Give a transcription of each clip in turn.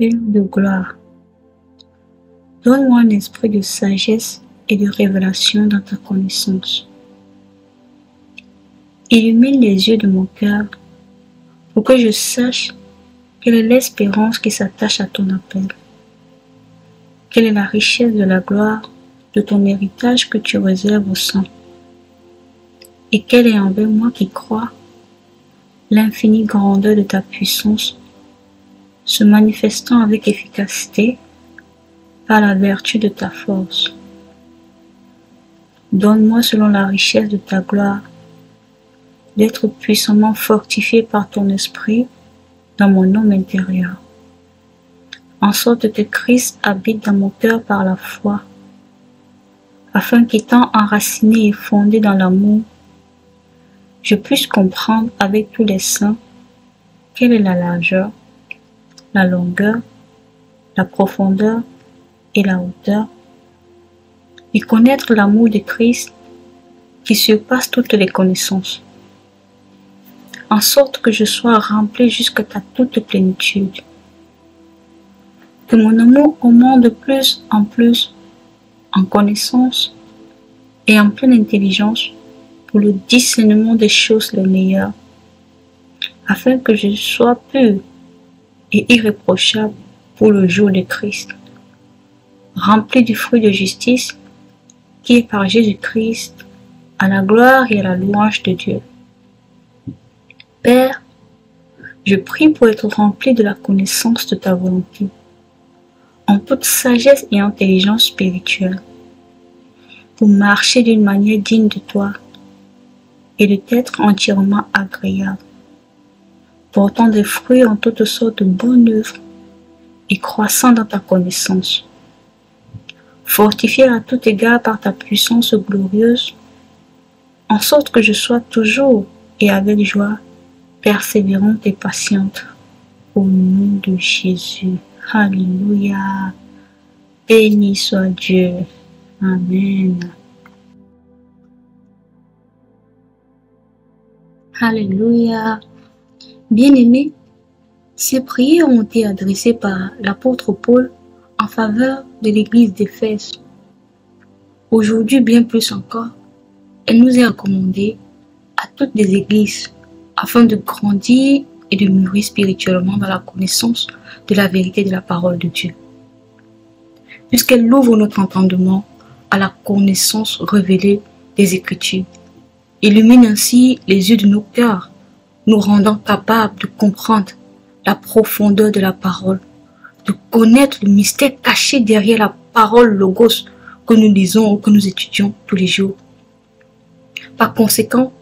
Père de gloire, donne-moi un esprit de sagesse et de révélation dans ta connaissance. Illumine les yeux de mon cœur pour que je sache quelle est l'espérance qui s'attache à ton appel. Quelle est la richesse de la gloire de ton héritage que tu réserves aux saints. Et quelle est envers moi qui crois l'infinie grandeur de ta puissance se manifestant avec efficacité par la vertu de ta force. Donne-moi selon la richesse de ta gloire d'être puissamment fortifié par ton esprit dans mon homme intérieur, en sorte que Christ habite dans mon cœur par la foi, afin qu'étant enraciné et fondé dans l'amour, je puisse comprendre avec tous les saints quelle est la largeur, la longueur, la profondeur et la hauteur, et connaître l'amour de Christ qui surpasse toutes les connaissances, en sorte que je sois rempli jusqu'à ta toute plénitude. Que mon amour augmente de plus en connaissance et en pleine intelligence pour le discernement des choses les meilleures, afin que je sois pur et irréprochable pour le jour de Christ, rempli du fruit de justice qui est par Jésus-Christ, à la gloire et à la louange de Dieu. Père, je prie pour être rempli de la connaissance de ta volonté, en toute sagesse et intelligence spirituelle, pour marcher d'une manière digne de toi et de t'être entièrement agréable, portant des fruits en toutes sortes de bonnes œuvres et croissant dans ta connaissance, fortifié à tout égard par ta puissance glorieuse, en sorte que je sois toujours et avec joie persévérante et patiente, au nom de Jésus. Alléluia. Béni soit Dieu. Amen. Alléluia. Bien-aimés, ces prières ont été adressées par l'apôtre Paul en faveur de l'église d'Éphèse. Aujourd'hui, bien plus encore, elle nous est recommandée à toutes les églises afin de grandir et de mûrir spirituellement dans la connaissance de la vérité de la parole de Dieu. Puisqu'elle ouvre notre entendement à la connaissance révélée des Écritures, illumine ainsi les yeux de nos cœurs, nous rendant capables de comprendre la profondeur de la parole, de connaître le mystère caché derrière la parole logos que nous lisons ou que nous étudions tous les jours. Par conséquent,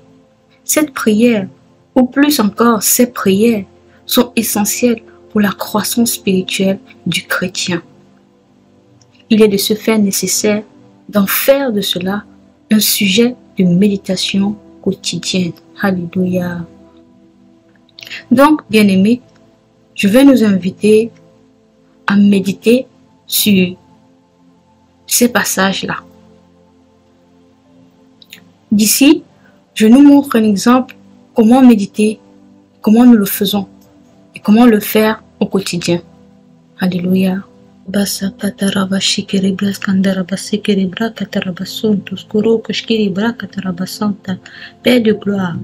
cette prière, ou plus encore ces prières, sont essentielles pour la croissance spirituelle du chrétien. Il est de ce fait nécessaire d'en faire de cela un sujet de méditation quotidienne. Alléluia. Donc, bien-aimés, je vais nous inviter à méditer sur ces passages-là. D'ici, je nous montre un exemple comment méditer, comment nous le faisons et comment le faire au quotidien. Alléluia. Père de gloire,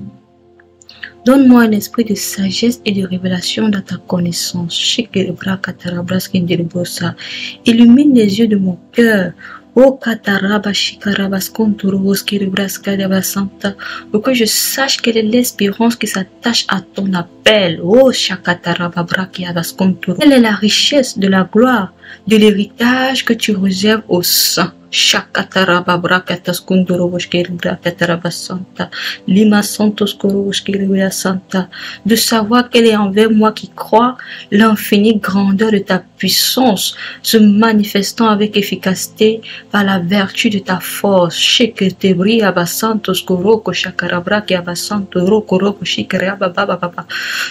donne-moi un esprit de sagesse et de révélation dans ta connaissance. Illumine les yeux de mon cœur. Oh Kataraba Shikarabas Konturobos Kiribras Kadabasanta, pour que je sache quelle est l'espérance qui s'attache à ton appel. Oh Shakataraba Brakiabas Konturo. Quelle est la richesse de la gloire, de l'héritage que tu réserves aux saints. Shakataraba Brakatas Konturobos Kiribras Katarabasanta, Lima Santos Korobos Kiribras Santa, de savoir quelle est envers moi qui crois l'infinie grandeur de ta puissance, se manifestant avec efficacité par la vertu de ta force.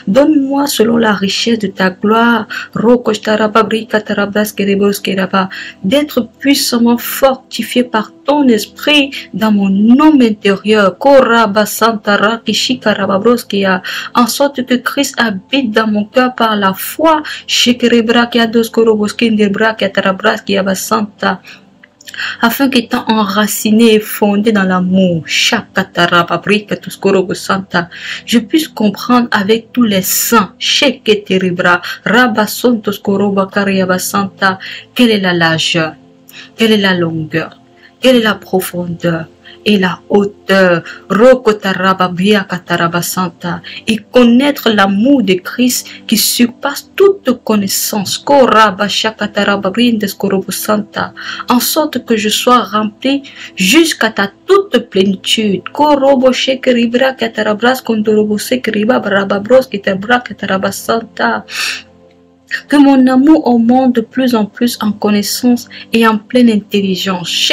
Donne-moi selon la richesse de ta gloire d'être puissamment fortifié fortifié par ton esprit dans mon homme intérieur. En sorte que Christ habite dans mon cœur par la foi. Afin qu'étant enraciné et fondé dans l'amour, je puisse comprendre avec tous les saints, quelle est la largeur, quelle est la longueur, quelle est la profondeur et la hauteur, et connaître l'amour de Christ qui surpasse toute connaissance, en sorte que je sois rempli jusqu'à ta toute plénitude. Que mon amour augmente de plus en plus en connaissance et en pleine intelligence.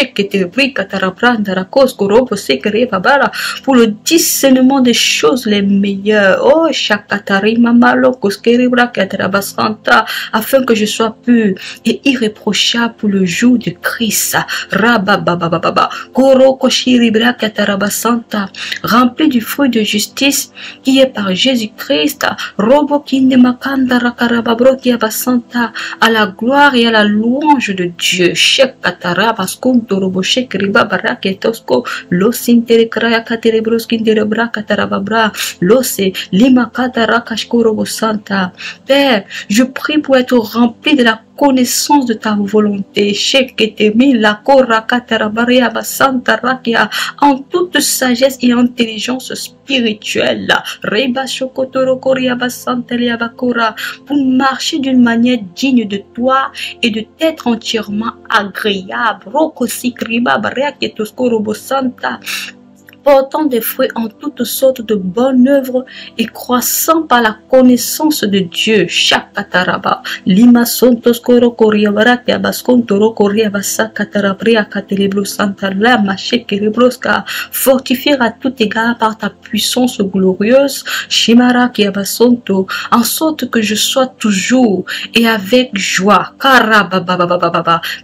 Pour le discernement des choses les meilleures. Oh, afin que je sois pur et irréprochable pour le jour de Christ. Rempli du fruit de justice qui est par Jésus-Christ. À la gloire et à la louange de Dieu. Père, je prie pour être rempli de la connaissance de ta volonté, en toute sagesse et intelligence spirituelle, pour marcher d'une manière digne de toi et de t'être entièrement agréable, portant des fruits en toutes sortes de bonnes œuvres et croissant par la connaissance de Dieu. Fortifier à tout égard par ta puissance glorieuse, en sorte que je sois toujours et avec joie,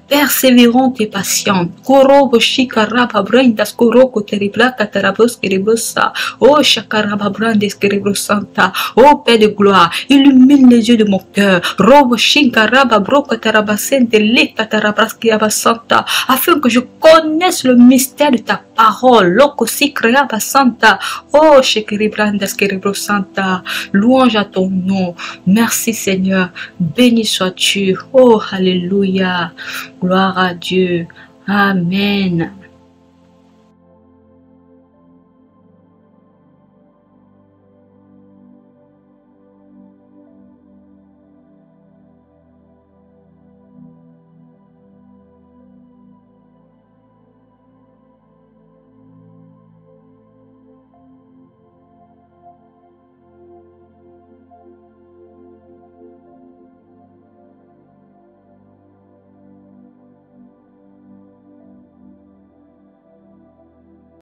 persévérante et patiente. Oh Shakaraba Brandes Santa, oh Père de gloire, illumine les yeux de mon cœur, afin que je connaisse le mystère de ta parole. Santa, oh Santa, louange à ton nom. Merci Seigneur, béni sois-tu. Oh Alléluia, gloire à Dieu. Amen.